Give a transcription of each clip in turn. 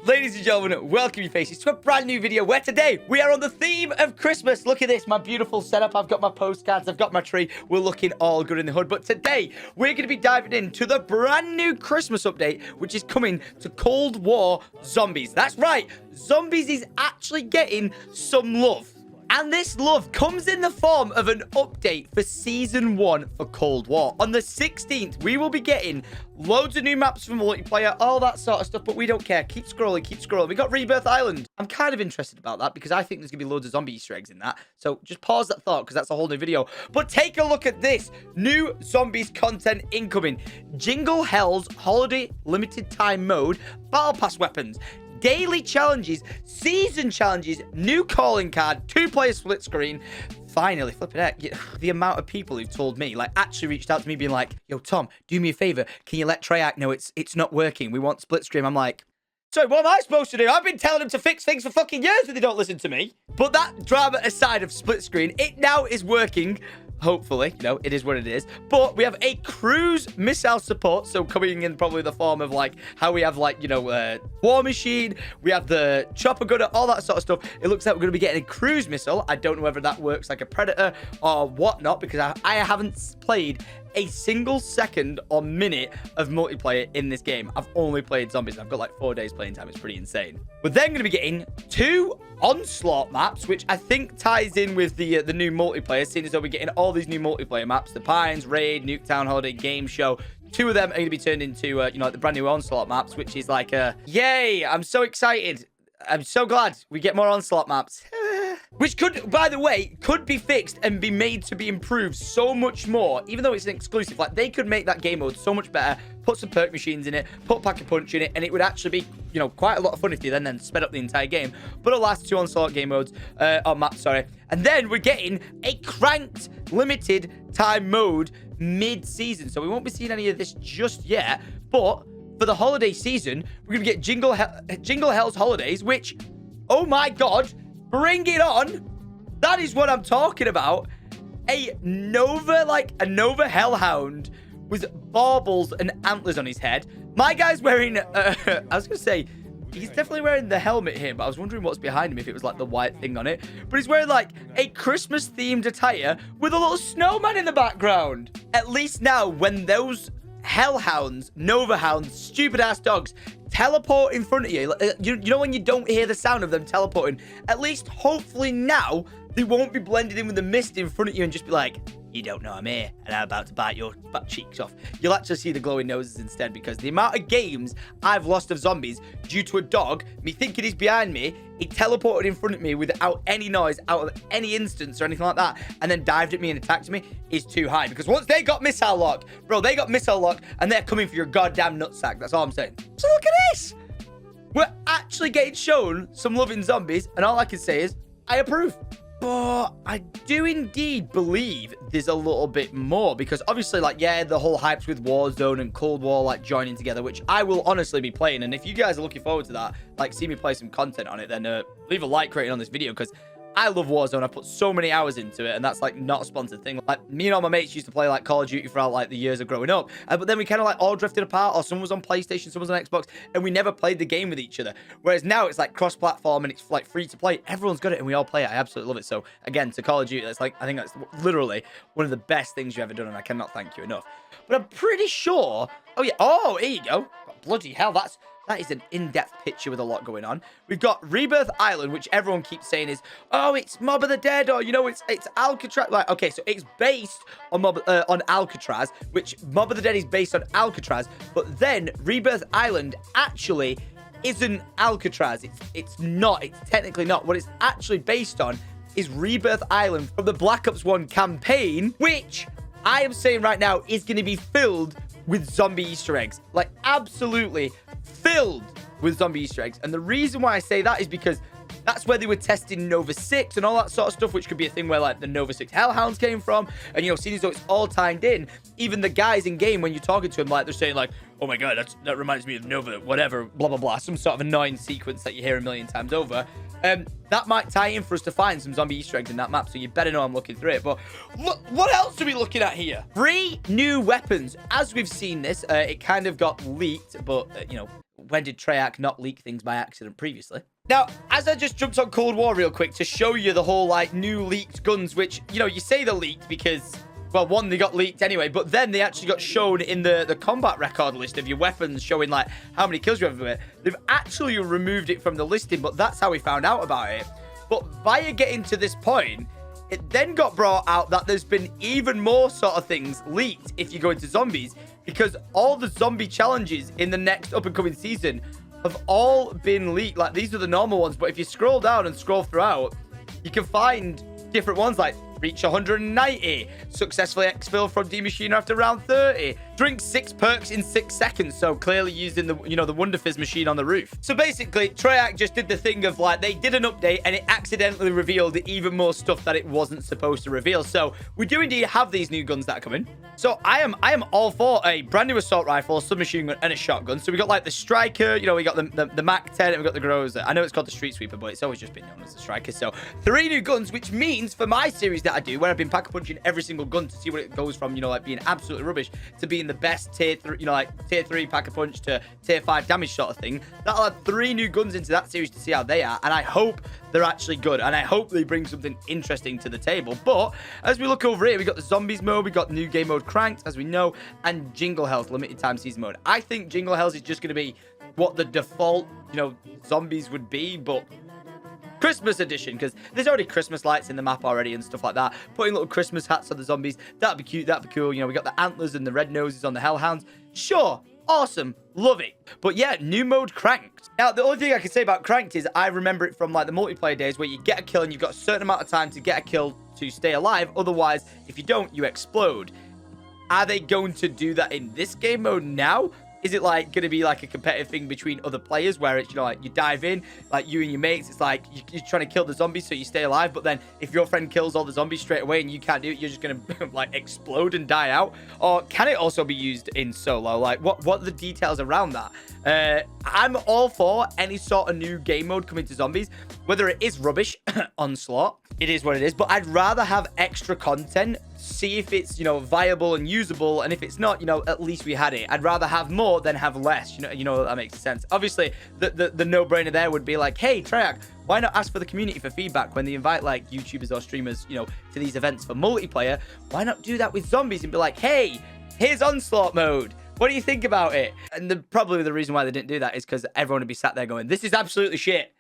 Ladies and gentlemen, welcome you faces to a brand new video where today we are on the theme of Christmas. Look at this, my beautiful setup. I've got my postcards, I've got my tree. We're looking all good in the hood. But today, we're going to be diving into the brand new Christmas update, which is coming to Cold War Zombies. That's right, Zombies is actually getting some love. And this love comes in the form of an update for Season 1 for Cold War. On the 16th, we will be getting loads of new maps for multiplayer, all that sort of stuff, but we don't care. Keep scrolling, keep scrolling. We got Rebirth Island. I'm kind of interested about that because I think there's going to be loads of zombie Easter eggs in that. So just pause that thought because that's a whole new video. But take a look at this. New Zombies content incoming. Jingle Hell's Holiday Limited Time Mode, Battle Pass weapons, daily challenges, season challenges, new calling card, 2-player split screen. Finally, flipping heck, the amount of people who've told me, like, actually reached out to me being like, yo, Tom, do me a favor. Can you let Treyarch know it's not working? We want split screen. I'm like, sorry, what am I supposed to do? I've been telling them to fix things for fucking years, but they don't listen to me. But that drama aside of split screen, it now is working. Hopefully, you know, it is what it is. But we have a cruise missile support. So coming in probably the form of like how we have like, you know, War Machine. We have the chopper gunner, all that sort of stuff. It looks like we're going to be getting a cruise missile. I don't know whether that works like a Predator or whatnot because I haven't played a single second or minute of multiplayer in this game. I've only played Zombies. I've got like 4 days playing time. It's pretty insane. We're then going to be getting 2 Onslaught maps, which I think ties in with the new multiplayer, seeing as though we're getting all these new multiplayer maps. The Pines, Raid, Nuketown Holiday, Game Show. 2 of them are going to be turned into, you know, the brand new Onslaught maps, which is like yay, I'm so excited. I'm so glad we get more Onslaught maps. Which could, by the way, could be fixed and be made to be improved so much more, even though it's an exclusive. Like, they could make that game mode so much better, put some perk machines in it, put Pack-a-Punch in it, and it would actually be, you know, quite a lot of fun if they then sped up the entire game. But it'll last 2 Onslaught game modes, or maps, sorry. And then we're getting a cranked limited time mode mid-season. So we won't be seeing any of this just yet, but for the holiday season, we're going to get Jingle Hell's Holidays, which, oh my god, bring it on. That is what I'm talking about. A Nova Hellhound with baubles and antlers on his head. My guy's wearing, I was going to say, he's definitely wearing the helmet here, but I was wondering what's behind him, if it was like the white thing on it. But he's wearing like a Christmas-themed attire with a little snowman in the background. At least now, when those Hellhounds, Nova Hounds, stupid-ass dogs teleport in front of you. You know when you don't hear the sound of them teleporting? At least, hopefully now, they won't be blended in with the mist in front of you and just be like, you don't know I'm here, and I'm about to bite your butt cheeks off. You'll actually see the glowing noses instead, because the amount of games I've lost of zombies due to a dog, me thinking he's behind me, he teleported in front of me without any noise, out of any instance or anything like that, and then dived at me and attacked me, is too high. Because once they got missile lock, bro, they got missile lock, and they're coming for your goddamn nutsack. That's all I'm saying. So look at this. We're actually getting shown some love in Zombies, and all I can say is, I approve. But I do indeed believe there's a little bit more, because obviously, like, yeah, the whole hypes with Warzone and Cold War, like, joining together, which I will honestly be playing. And if you guys are looking forward to that, like, see me play some content on it, then leave a like rating on this video, because I love Warzone. I put so many hours into it, and that's like not a sponsored thing. Like, me and all my mates used to play like Call of Duty throughout like the years of growing up, but then we kind of like all drifted apart, or someone was on PlayStation, someone was on Xbox, and we never played the game with each other. Whereas now it's like cross-platform and it's like free to play. Everyone's got it, and we all play it. I absolutely love it. So again, to Call of Duty, that's like, I think that's literally one of the best things you've ever done, and I cannot thank you enough. But I'm pretty sure. Oh yeah. Oh, here you go. Bloody hell, that is an in-depth picture with a lot going on. We've got Rebirth Island, which everyone keeps saying is, oh, it's Mob of the Dead, or, you know, it's Alcatraz. Like, okay, so it's based on on Alcatraz, which Mob of the Dead is based on Alcatraz, but then Rebirth Island actually isn't Alcatraz. It's not. It's technically not. What it's actually based on is Rebirth Island from the Black Ops 1 campaign, which I am saying right now is going to be filled with zombie Easter eggs. Like, absolutely filled with zombie Easter eggs. And the reason why I say that is because that's where they were testing Nova 6 and all that sort of stuff, which could be a thing where, like, the Nova 6 Hellhounds came from. And, you know, seeing as though it's all tied in, even the guys in game, when you're talking to them, like, they're saying, like, oh my god, that reminds me of Nova, whatever, blah, blah, blah. Some sort of annoying sequence that you hear a million times over. That might tie in for us to find some zombie Easter eggs in that map, so you better know I'm looking through it. But look, what else are we looking at here? 3 new weapons. As we've seen this, it kind of got leaked, but, you know, when did Treyarch not leak things by accident previously? Now, as I just jumped on Cold War real quick to show you the whole, like, new leaked guns, which, you know, you say they're leaked because, well, one, they got leaked anyway, but then they actually got shown in the combat record list of your weapons, showing, like, how many kills you have with it. They've actually removed it from the listing, but that's how we found out about it. But via getting to this point, it then got brought out that there's been even more sort of things leaked if you go into zombies, because all the zombie challenges in the next up-and-coming season have all been leaked. Like, these are the normal ones, but if you scroll down and scroll throughout, you can find different ones like reach 190, successfully exfil from D Machine after round 30, drink 6 perks in 6 seconds, so clearly using the, you know, the Wonder Fizz machine on the roof. So basically, Treyarch just did the thing of, like, they did an update and it accidentally revealed even more stuff that it wasn't supposed to reveal. So we do indeed have these new guns that are coming. So I am all for a brand new assault rifle, submachine gun, and a shotgun. So we got, like, the Striker, you know, we got the Mac 10, and we got the Groza. I know it's called the Street Sweeper, but it's always just been known as the Striker. So 3 new guns, which means for my series that I do, where I've been pack-a-punching every single gun to see what it goes from, you know, like being absolutely rubbish to being the best tier 3, you know, like tier 3 pack-a-punch to tier 5 damage sort of thing. That'll add 3 new guns into that series to see how they are, and I hope they're actually good, and I hope they bring something interesting to the table. But as we look over here, we got the Zombies mode, we got new game mode Cranked, as we know, and Jingle Health limited time season mode. I think Jingle Health is just going to be what the default, you know, zombies would be, but Christmas edition, because there's already Christmas lights in the map already and stuff like that. Putting little Christmas hats on the zombies, that'd be cute, that'd be cool. You know, we got the antlers and the red noses on the Hellhounds. Sure, awesome, love it. But yeah, new mode Cranked. Now, the only thing I can say about Cranked is I remember it from, like, the multiplayer days where you get a kill and you've got a certain amount of time to get a kill to stay alive. Otherwise, if you don't, you explode. Are they going to do that in this game mode now? Is it, like, going to be, like, a competitive thing between other players where it's, you know, like, you dive in, like, you and your mates, it's like you're trying to kill the zombies so you stay alive, but then if your friend kills all the zombies straight away and you can't do it, you're just going to, like, explode and die out? Or can it also be used in solo? Like, what are the details around that? I'm all for any sort of new game mode coming to zombies, whether it is rubbish, Onslaught, it is what it is, but I'd rather have extra content, see if it's, you know, viable and usable, and if it's not, you know, at least we had it. I'd rather have more than have less, you know that makes sense. Obviously, the no-brainer there would be like, hey, Treyarch, why not ask for the community for feedback when they invite, like, YouTubers or streamers, you know, to these events for multiplayer? Why not do that with zombies and be like, hey, here's Onslaught mode. What do you think about it? And probably the reason why they didn't do that is because everyone would be sat there going, this is absolutely shit.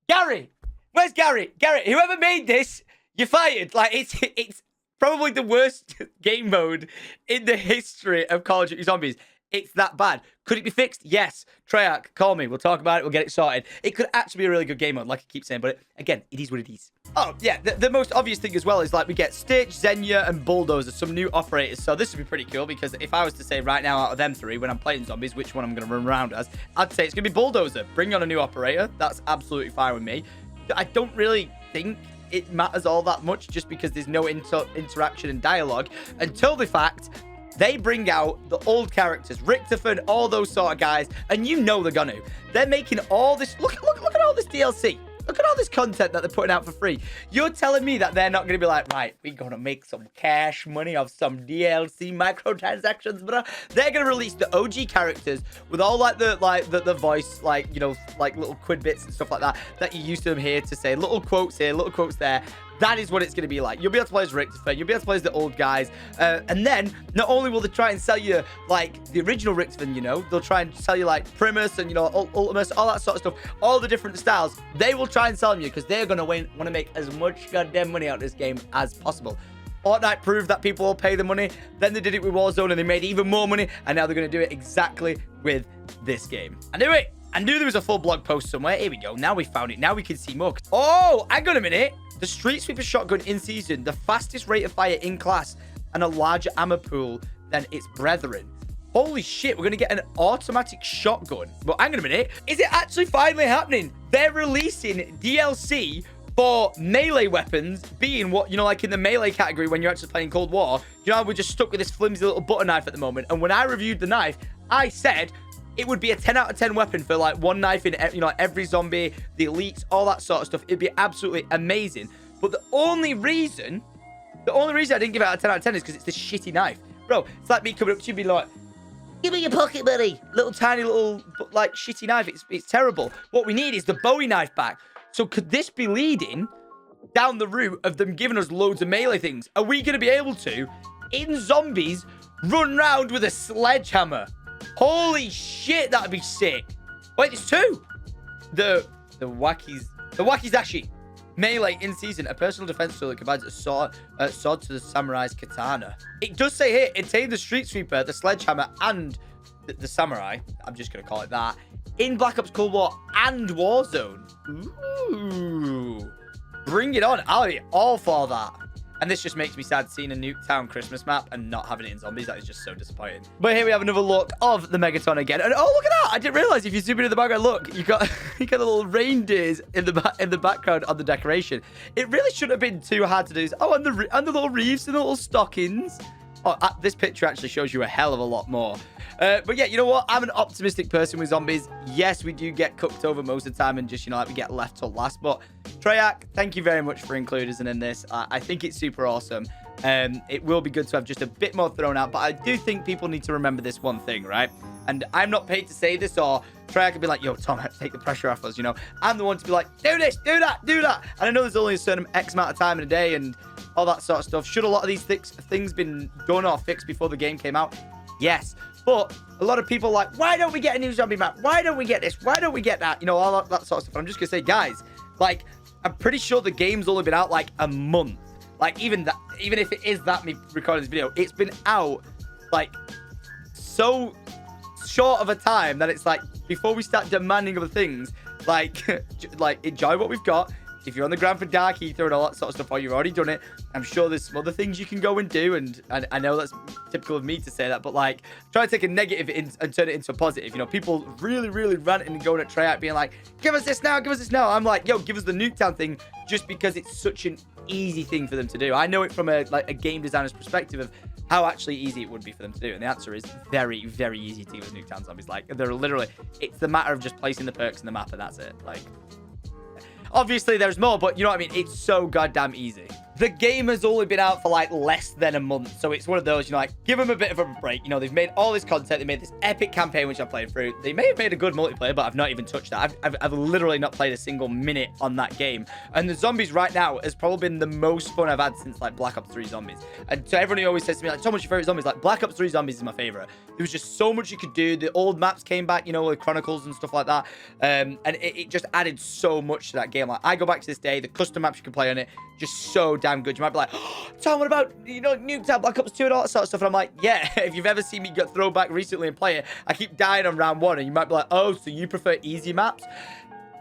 Gary, where's Gary? Gary, whoever made this, you're fired. Like, it's probably the worst game mode in the history of Call of Duty Zombies. It's that bad. Could it be fixed? Yes. Treyarch, call me. We'll talk about it. We'll get it sorted. It could actually be a really good game mode, like I keep saying. But again, it is what it is. Oh, yeah. The most obvious thing as well is, like, we get Stitch, Xenia, and Bulldozer, some new operators. So this would be pretty cool, because if I was to say right now out of them 3, when I'm playing zombies, which one I'm going to run around as, I'd say it's going to be Bulldozer. Bring on a new operator. That's absolutely fine with me. I don't really think it matters all that much, just because there's no interaction and dialogue, until the fact they bring out the old characters, Richtofen, all those sort of guys, and you know they're gonna. They're making all this. Look at all this DLC. Look at all this content that they're putting out for free. You're telling me that they're not going to be like, right, we're going to make some cash money off some DLC microtransactions, bro. They're going to release the OG characters with all, like, the voice, like, you know, like little quid bits and stuff like that you used to them here to say little quotes here, little quotes there. That is what it's going to be like. You'll be able to play as Richtofen. You'll be able to play as the old guys. And then, not only will they try and sell you, like, the original Richtofen, you know, they'll try and sell you, like, Primus and, you know, Ultimus, all that sort of stuff, all the different styles. They will try and sell them you, because they're going to want to make as much goddamn money out of this game as possible. Fortnite proved that people will pay the money. Then they did it with Warzone, and they made even more money. And now they're going to do it exactly with this game. I knew it. I knew there was a full blog post somewhere. Here we go. Now we found it. Now we can see more. Oh, hang on a minute. The Street Sweeper shotgun in season, the fastest rate of fire in class, and a larger ammo pool than its brethren. Holy shit, we're going to get an automatic shotgun. But hang on a minute. Is it actually finally happening? They're releasing DLC for melee weapons, being what, you know, like in the melee category when you're actually playing Cold War. You know, we're just stuck with this flimsy little butter knife at the moment. And when I reviewed the knife, I said it would be a 10 out of 10 weapon for, like, one knife in, you know, every zombie, the elites, all that sort of stuff. It'd be absolutely amazing. But the only reason I didn't give it a 10 out of 10 is because it's this shitty knife. Bro, it's like me coming up to you and being like, Give me your pocket money. Little tiny little, like, shitty knife. It's terrible. What we need is the Bowie knife back. So could this be leading down the route of them giving us loads of melee things? Are we going to be able to, in Zombies, run round with a sledgehammer? Holy shit, that'd be sick. Wait, there's two. The Waki's Dashi. Melee in season, a personal defense tool that combines a sword to the samurai's katana. It does say here, obtain the street sweeper, the sledgehammer, and the samurai. I'm just going to call it that. In Black Ops Cold War and Warzone. Ooh. Bring it on. I'll be all for that. And this just makes me sad seeing a Nuketown Christmas map and not having it in Zombies. That is just so disappointing. But here we have another look of the Megaton again. And oh, look at that. I didn't realize if you zoom into the background, look, you got the little reindeers in the background on the decoration. It really shouldn't have been too hard to do this. Oh, and the little reefs and the little stockings. Oh, this picture actually shows you a hell of a lot more. But yeah, you know what? I'm an optimistic person with Zombies. Yes, we do get cooked over most of the time and just, you know, like we get left till last. But Treyarch, thank you very much for including us in this. I think it's super awesome. It will be good to have just a bit more thrown out. But I do think people need to remember this one thing, right? And I'm not paid to say this, or Treyarch could be like, yo, Tom, take the pressure off us, you know? I'm the one to be like, do this, do that, do that. And I know there's only a certain X amount of time in a day and all that sort of stuff. Should a lot of these things been done or fixed before the game came out? Yes. But a lot of people are like, why don't we get a new zombie map? Why don't we get this? Why don't we get that? You know, all that sort of stuff. And I'm just going to say, guys, like, I'm pretty sure the game's only been out like a month. Like, even if it is that me recording this video, it's been out like so short of a time that it's like, before we start demanding other things, like, enjoy what we've got. If you're on the ground for Dark Ether and all that sort of stuff, or you've already done it, I'm sure there's some other things you can go and do. And I know that's typical of me to say that, but like, try to take a negative and turn it into a positive. You know, people really, really ranting and going at Treyarch being like, give us this now, give us this now. I'm like, yo, give us the Nuketown thing, just because it's such an easy thing for them to do. I know it from a game designer's perspective of how actually easy it would be for them to do. And the answer is very, very easy to give us Nuketown Zombies. Like, they're literally, it's the matter of just placing the perks in the map and that's it. Like, obviously, there's more, but you know what I mean? It's so goddamn easy. The game has only been out for like less than a month, so it's one of those, you know, like, give them a bit of a break. You know, they've made all this content. They made this epic campaign, which I'm playing through. They may have made a good multiplayer, but I've not even touched that. I've literally not played a single minute on that game. And the Zombies right now has probably been the most fun I've had since like Black Ops 3 Zombies. And so everyone who always says to me, like, Tom, what's your favorite Zombies? Like, Black Ops 3 Zombies is my favorite. There was just so much you could do. The old maps came back, you know, with Chronicles and stuff like that. And it just added so much to that game. Like, I go back to this day, the custom maps you can play on it, just so damn good. You might be like, oh, Tom, what about, you know, Nuketown, Black Ops 2 and all that sort of stuff? And I'm like, yeah, if you've ever seen me get thrown back recently and play it, I keep dying on round 1. And you might be like, oh, so you prefer easy maps?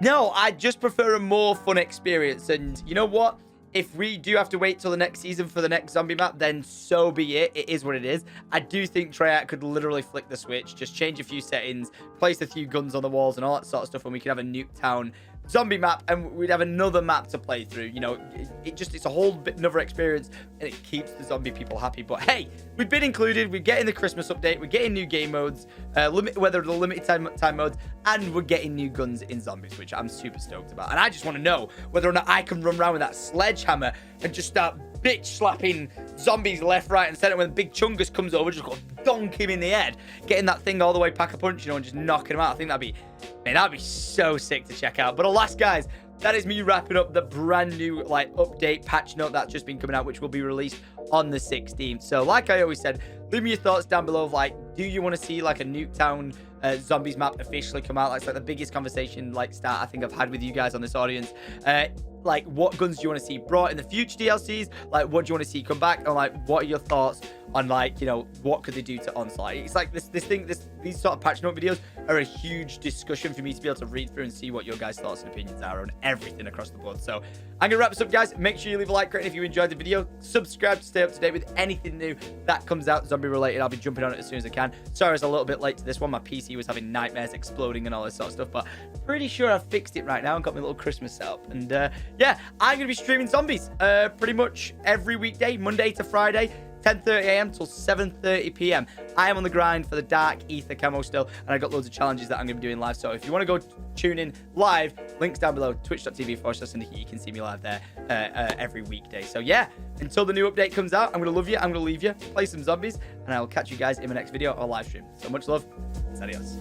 No, I just prefer a more fun experience. And you know what? If we do have to wait till the next season for the next zombie map, then so be it. It is what it is. I do think Treyarch could literally flick the switch, just change a few settings, place a few guns on the walls and all that sort of stuff, and we could have a Nuketown zombie map, and we'd have another map to play through. You know, it's a whole bit another experience, and it keeps the zombie people happy. But hey, we've been included. We're getting the Christmas update. We're getting new game modes, whether the limited time modes, and we're getting new guns in Zombies, which I'm super stoked about. And I just want to know whether or not I can run around with that sledgehammer and just start bitch slapping zombies left, right, and center when the big chungus comes over, just go donk him in the head, getting that thing all the way pack a punch, you know, and just knocking him out. I think that'd be so sick to check out. But alas, guys, that is me wrapping up the brand new like update patch note that's just been coming out, which will be released on the 16th. So like I always said, leave me your thoughts down below of like, do you want to see like a Nuketown Zombies map officially come out? That's like the biggest conversation like start I think I've had with you guys on this audience. Like, what guns do you want to see brought in the future DLCs? Like, what do you want to see come back? And like, what are your thoughts on like, you know, what could they do to Onslaught? It's like these sort of patch note videos are a huge discussion for me to be able to read through and see what your guys' thoughts and opinions are on everything across the board. So I'm gonna wrap this up, guys. Make sure you leave a like rating if you enjoyed the video. Subscribe to stay up to date with anything new that comes out zombie related. I'll be jumping on it as soon as I can. Sorry, I was a little bit late to this one. My PC was having nightmares, exploding and all this sort of stuff, but pretty sure I've fixed it right now and got my little Christmas setup. And yeah, I'm gonna be streaming Zombies pretty much every weekday, Monday to Friday. 10:30 a.m. till 7:30 p.m. I am on the grind for the Dark Ether camo still, and I got loads of challenges that I'm going to be doing live. So if you want to go tune in live, links down below, twitch.tv/Syndicate. You can see me live there every weekday. So yeah, until the new update comes out, I'm going to love you. I'm going to leave you, play some zombies, and I will catch you guys in my next video or live stream. So much love. Adios.